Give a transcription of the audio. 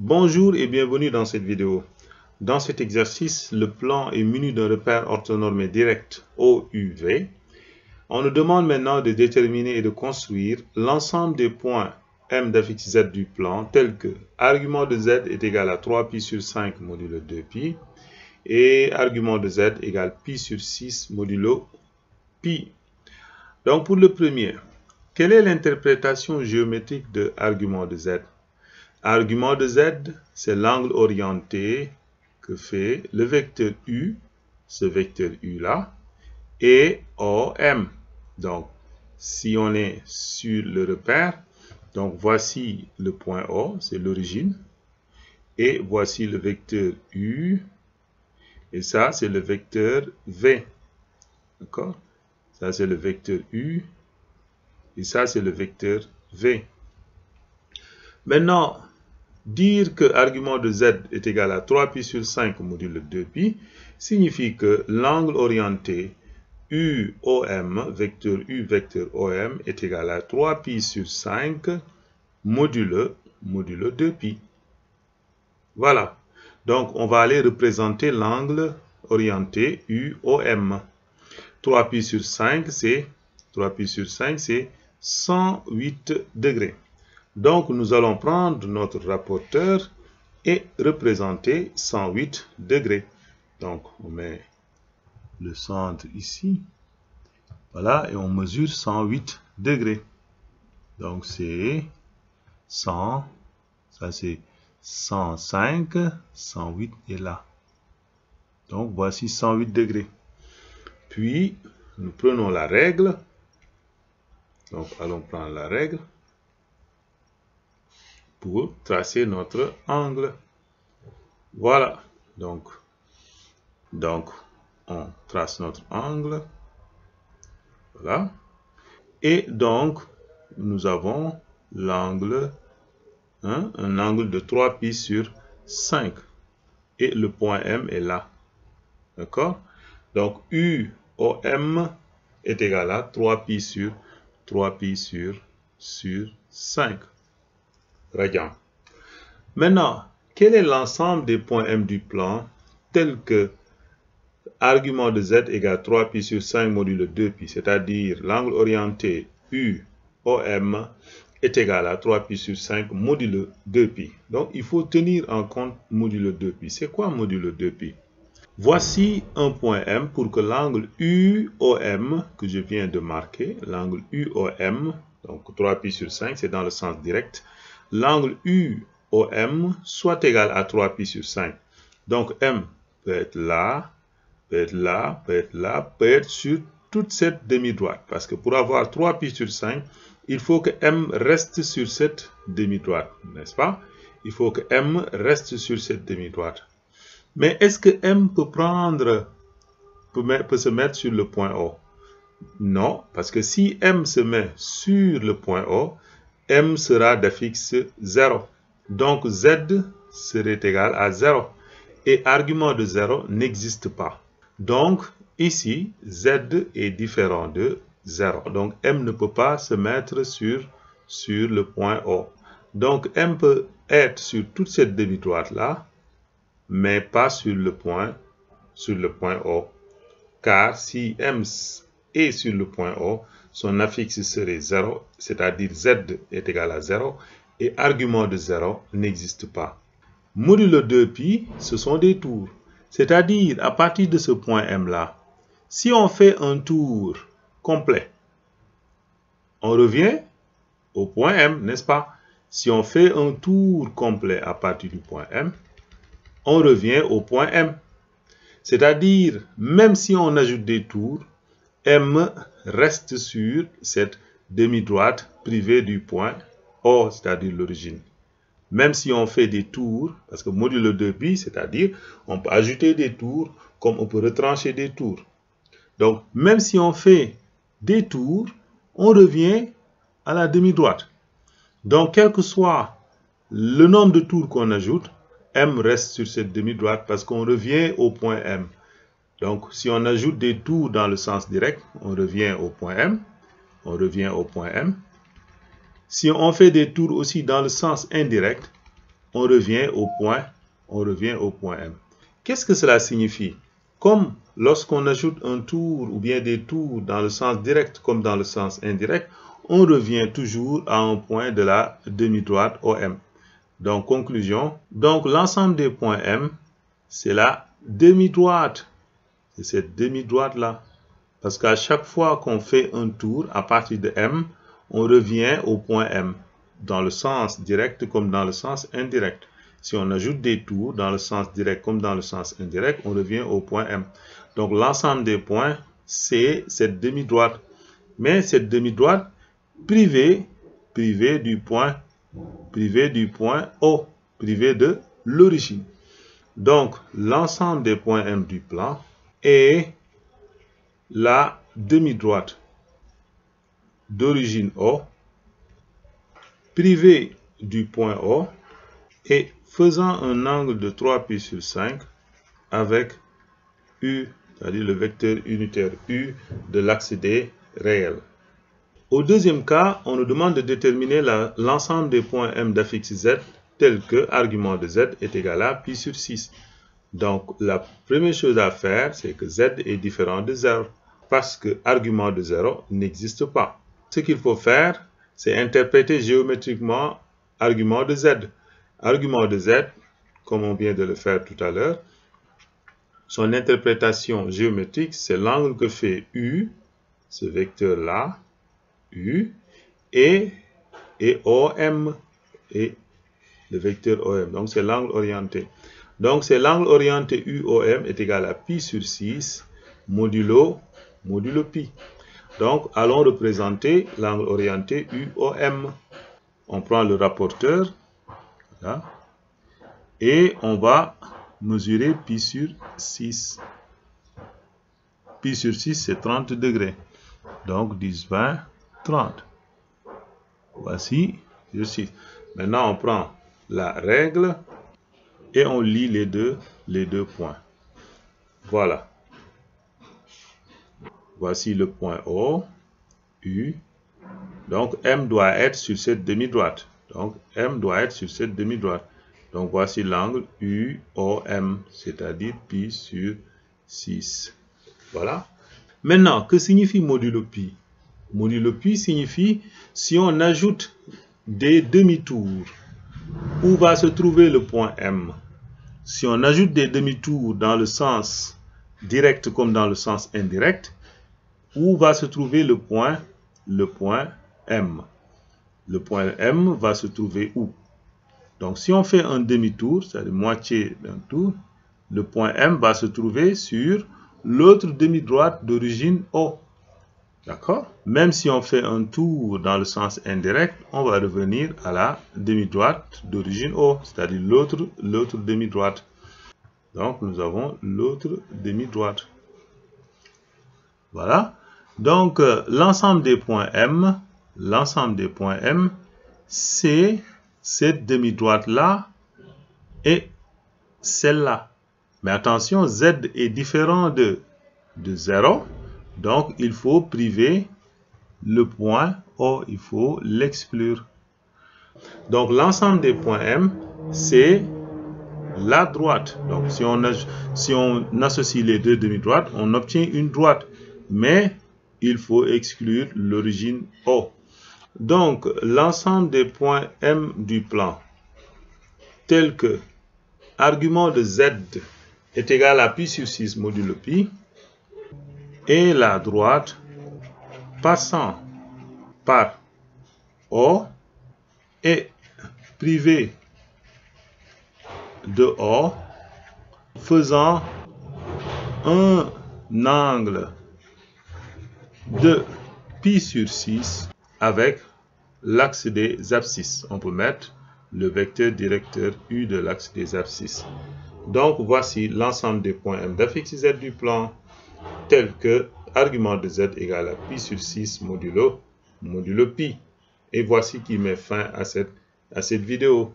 Bonjour et bienvenue dans cette vidéo. Dans cet exercice, le plan est muni d'un repère orthonormé direct OUV. On nous demande maintenant de déterminer et de construire l'ensemble des points M d'affixe Z du plan tels que argument de Z est égal à 3π sur 5 modulo 2π et argument de Z égale π sur 6 modulo π. Donc pour le premier, quelle est l'interprétation géométrique de argument de Z? Argument de Z, c'est l'angle orienté que fait le vecteur U, ce vecteur U-là, et OM. Donc, si on est sur le repère, donc voici le point O, c'est l'origine, et voici le vecteur U, et ça, c'est le vecteur V. D'accord? Ça, c'est le vecteur U, et ça, c'est le vecteur V. Maintenant, dire que argument de Z est égal à 3π sur 5 modulo 2π signifie que l'angle orienté UOM, vecteur U, vecteur OM, est égal à 3π sur 5 modulo 2π. Voilà. Donc, on va aller représenter l'angle orienté UOM. 3π sur 5, c'est 108 degrés. Donc, nous allons prendre notre rapporteur et représenter 108 degrés. Donc, on met le centre ici. Voilà, et on mesure 108 degrés. Donc, c'est 100, ça c'est 105, 108 est là. Donc, voici 108 degrés. Puis, nous prenons la règle. Donc, allons prendre la règle pour tracer notre angle. Voilà, donc on trace notre angle. Voilà. Et donc, nous avons l'angle, un angle de 3π sur 5. Et le point M est là. D'accord? Donc, UOM est égal à 3π sur 5. Radians. Maintenant, quel est l'ensemble des points M du plan tels que argument de Z égale 3π sur 5 modulo 2π, c'est-à-dire l'angle orienté UOM est égal à 3π sur 5 modulo 2π. Donc, il faut tenir en compte modulo 2π. C'est quoi modulo 2π? Voici un point M pour que l'angle UOM que je viens de marquer, l'angle UOM, donc 3π sur 5, c'est dans le sens direct, l'angle UOM soit égal à 3π sur 5. Donc, M peut être là, peut être là, peut être là, peut être sur toute cette demi-droite. Parce que pour avoir 3π sur 5, il faut que M reste sur cette demi-droite, n'est-ce pas? Il faut que M reste sur cette demi-droite. Mais est-ce que M peut se mettre sur le point O? Non, parce que si M se met sur le point O, M sera d'affixe 0. Donc, Z serait égal à 0. Et argument de 0 n'existe pas. Donc, ici, Z est différent de 0. Donc, M ne peut pas se mettre sur le point O. Donc, M peut être sur toute cette demi-droite-là, mais pas sur le point O. Car si M est sur le point O, son affixe serait 0, c'est-à-dire Z est égal à 0, et argument de 0 n'existe pas. Modulo 2π, ce sont des tours. C'est-à-dire, à partir de ce point M-là, si on fait un tour complet, on revient au point M, n'est-ce pas? Si on fait un tour complet à partir du point M, on revient au point M. C'est-à-dire, même si on ajoute des tours, M reste sur cette demi-droite privée du point O, c'est-à-dire l'origine. Même si on fait des tours, parce que modulo 2π, c'est-à-dire, on peut ajouter des tours comme on peut retrancher des tours. Donc, même si on fait des tours, on revient à la demi-droite. Donc, quel que soit le nombre de tours qu'on ajoute, M reste sur cette demi-droite parce qu'on revient au point M. Donc, si on ajoute des tours dans le sens direct, on revient au point M. On revient au point M. Si on fait des tours aussi dans le sens indirect, on revient au point M. Qu'est-ce que cela signifie? Comme lorsqu'on ajoute un tour ou bien des tours dans le sens direct comme dans le sens indirect, on revient toujours à un point de la demi-droite OM. Donc, conclusion. Donc, l'ensemble des points M, c'est la demi-droite. C'est cette demi-droite-là. Parce qu'à chaque fois qu'on fait un tour à partir de M, on revient au point M, dans le sens direct comme dans le sens indirect. Si on ajoute des tours dans le sens direct comme dans le sens indirect, on revient au point M. Donc, l'ensemble des points, c'est cette demi-droite. Mais cette demi-droite privée du point O, privée de l'origine. Donc, l'ensemble des points M du plan est la demi-droite d'origine O, privée du point O, et faisant un angle de 3π sur 5 avec U, c'est-à-dire le vecteur unitaire U de l'axe D réel. Au deuxième cas, on nous demande de déterminer l'ensemble des points M d'affixe Z tel que argument de Z est égal à π sur 6. Donc, la première chose à faire, c'est que Z est différent de 0 parce que argument de 0 n'existe pas. Ce qu'il faut faire, c'est interpréter géométriquement argument de Z. Argument de Z, comme on vient de le faire tout à l'heure, son interprétation géométrique, c'est l'angle que fait U, ce vecteur-là, U, et OM, et le vecteur OM. Donc, c'est l'angle orienté. Donc, c'est l'angle orienté UOM est égal à π sur 6 modulo π. Donc, allons représenter l'angle orienté UOM. On prend le rapporteur, là, et on va mesurer π sur 6. Π sur 6, c'est 30 degrés. Donc, 10, 20, 30. Voici π sur 6. Maintenant, on prend la règle et on lie les deux points. Voilà. Voici le point O, U. Donc, M doit être sur cette demi-droite. Donc, M doit être sur cette demi-droite. Donc, voici l'angle UOM, c'est-à-dire π sur 6. Voilà. Maintenant, que signifie modulo π? Modulo π signifie si on ajoute des demi-tours, où va se trouver le point M? Si on ajoute des demi-tours dans le sens direct comme dans le sens indirect, où va se trouver le point M? Le point M va se trouver où? Donc, si on fait un demi-tour, c'est-à-dire moitié d'un tour, le point M va se trouver sur l'autre demi-droite d'origine O. D'accord? Même si on fait un tour dans le sens indirect, on va revenir à la demi-droite d'origine O, c'est-à-dire l'autre demi-droite. Donc, nous avons l'autre demi-droite. Voilà. Donc, l'ensemble des points M, c'est cette demi-droite-là et celle-là. Mais attention, Z est différent de 0. Donc, il faut priver le point O, il faut l'exclure. Donc, l'ensemble des points M, c'est la droite. Donc, si on associe les deux demi-droites, on obtient une droite. Mais, il faut exclure l'origine O. Donc, l'ensemble des points M du plan, tel que argument de Z est égal à π sur 6 modulo π, et la droite passant par O est privée de O, faisant un angle de π sur 6 avec l'axe des abscisses. On peut mettre le vecteur directeur U de l'axe des abscisses. Donc, voici l'ensemble des points M d'affixe Z du plan, tel que argument de Z égale à π sur 6 modulo π. Et voici qui met fin à cette vidéo.